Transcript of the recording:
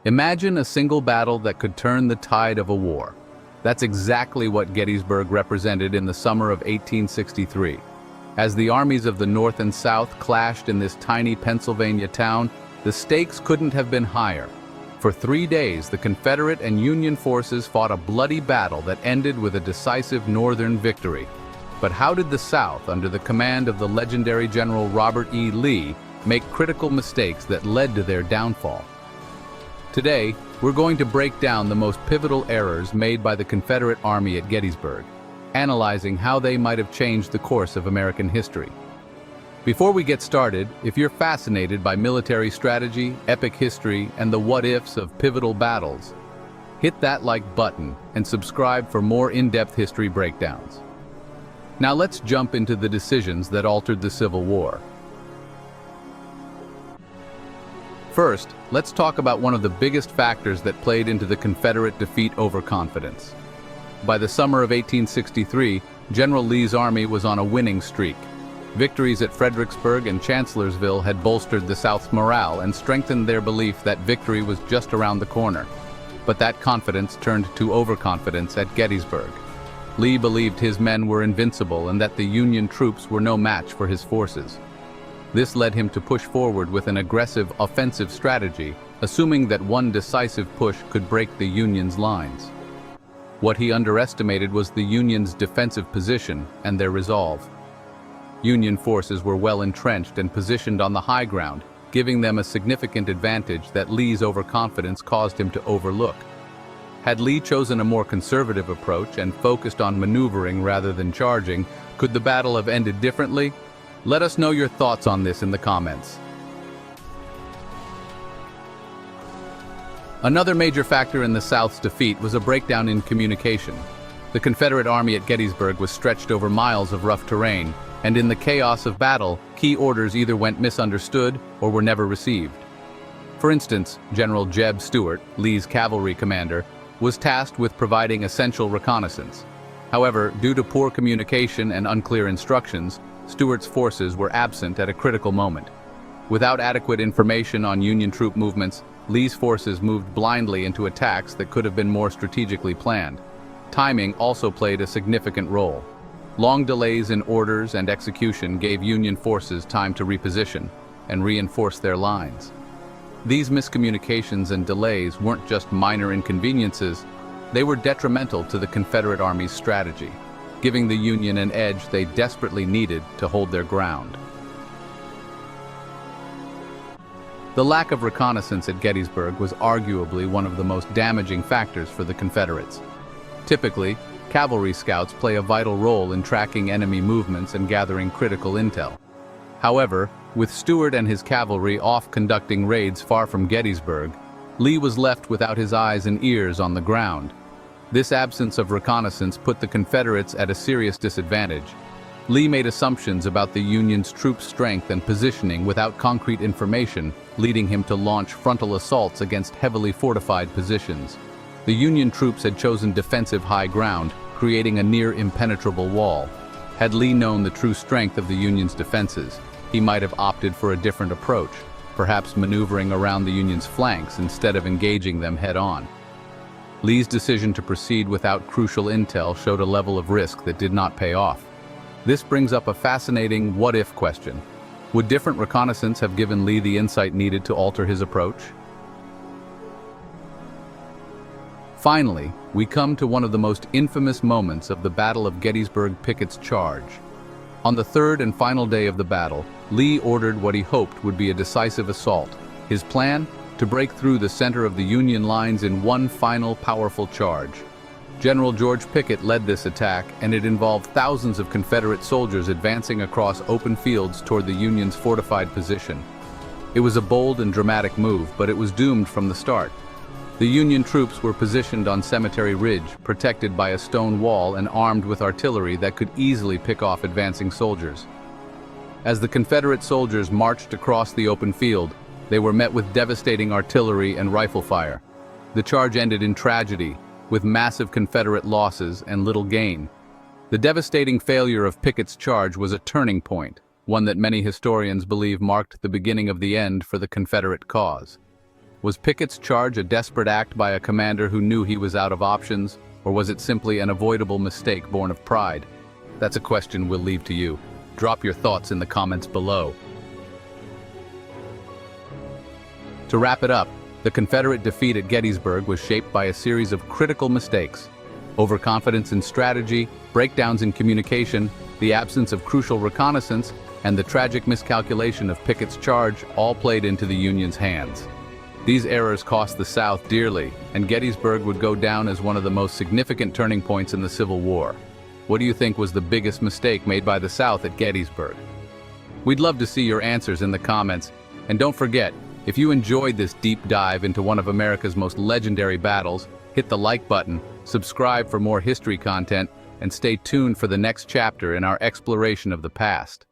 Imagine a single battle that could turn the tide of a war. That's exactly what Gettysburg represented in the summer of 1863. As the armies of the North and South clashed in this tiny Pennsylvania town, the stakes couldn't have been higher. For 3 days, the Confederate and Union forces fought a bloody battle that ended with a decisive Northern victory. But how did the South, under the command of the legendary General Robert E. Lee, make critical mistakes that led to their downfall? Today, we're going to break down the most pivotal errors made by the Confederate Army at Gettysburg, analyzing how they might have changed the course of American history. Before we get started, if you're fascinated by military strategy, epic history, and the what-ifs of pivotal battles, hit that like button and subscribe for more in-depth history breakdowns. Now let's jump into the decisions that altered the Civil War. First, let's talk about one of the biggest factors that played into the Confederate defeat: overconfidence. By the summer of 1863, General Lee's army was on a winning streak. Victories at Fredericksburg and Chancellorsville had bolstered the South's morale and strengthened their belief that victory was just around the corner. But that confidence turned to overconfidence at Gettysburg. Lee believed his men were invincible and that the Union troops were no match for his forces. This led him to push forward with an aggressive offensive strategy, assuming that one decisive push could break the Union's lines. What he underestimated was the Union's defensive position and their resolve. Union forces were well entrenched and positioned on the high ground, giving them a significant advantage that Lee's overconfidence caused him to overlook. Had Lee chosen a more conservative approach and focused on maneuvering rather than charging, could the battle have ended differently? Let us know your thoughts on this in the comments. Another major factor in the South's defeat was a breakdown in communication. The Confederate Army at Gettysburg was stretched over miles of rough terrain, and in the chaos of battle, key orders either went misunderstood or were never received. For instance, General Jeb Stuart, Lee's cavalry commander, was tasked with providing essential reconnaissance. However, due to poor communication and unclear instructions, Stuart's forces were absent at a critical moment. Without adequate information on Union troop movements, Lee's forces moved blindly into attacks that could have been more strategically planned. Timing also played a significant role. Long delays in orders and execution gave Union forces time to reposition and reinforce their lines. These miscommunications and delays weren't just minor inconveniences, they were detrimental to the Confederate Army's strategy, giving the Union an edge they desperately needed to hold their ground. The lack of reconnaissance at Gettysburg was arguably one of the most damaging factors for the Confederates. Typically, cavalry scouts play a vital role in tracking enemy movements and gathering critical intel. However, with Stuart and his cavalry off conducting raids far from Gettysburg, Lee was left without his eyes and ears on the ground. This absence of reconnaissance put the Confederates at a serious disadvantage. Lee made assumptions about the Union's troop strength and positioning without concrete information, leading him to launch frontal assaults against heavily fortified positions. The Union troops had chosen defensive high ground, creating a near-impenetrable wall. Had Lee known the true strength of the Union's defenses, he might have opted for a different approach, perhaps maneuvering around the Union's flanks instead of engaging them head-on. Lee's decision to proceed without crucial intel showed a level of risk that did not pay off. This brings up a fascinating what-if question. Would different reconnaissance have given Lee the insight needed to alter his approach? Finally, we come to one of the most infamous moments of the Battle of Gettysburg: Pickets Charge. On the third and final day of the battle, Lee ordered what he hoped would be a decisive assault. His plan? To break through the center of the Union lines in one final powerful charge. General George Pickett led this attack, and it involved thousands of Confederate soldiers advancing across open fields toward the Union's fortified position. It was a bold and dramatic move, but it was doomed from the start. The Union troops were positioned on Cemetery Ridge, protected by a stone wall and armed with artillery that could easily pick off advancing soldiers. As the Confederate soldiers marched across the open field, they were met with devastating artillery and rifle fire. The charge ended in tragedy, with massive Confederate losses and little gain. The devastating failure of Pickets Charge was a turning point, one that many historians believe marked the beginning of the end for the Confederate cause. Was Pickets Charge a desperate act by a commander who knew he was out of options, or was it simply an avoidable mistake born of pride? That's a question we'll leave to you. Drop your thoughts in the comments below. To wrap it up, the Confederate defeat at Gettysburg was shaped by a series of critical mistakes. Overconfidence in strategy, breakdowns in communication, the absence of crucial reconnaissance, and the tragic miscalculation of Pickets Charge all played into the Union's hands. These errors cost the South dearly, and Gettysburg would go down as one of the most significant turning points in the Civil War. What do you think was the biggest mistake made by the South at Gettysburg? We'd love to see your answers in the comments, and don't forget, if you enjoyed this deep dive into one of America's most legendary battles, hit the like button, subscribe for more history content, and stay tuned for the next chapter in our exploration of the past.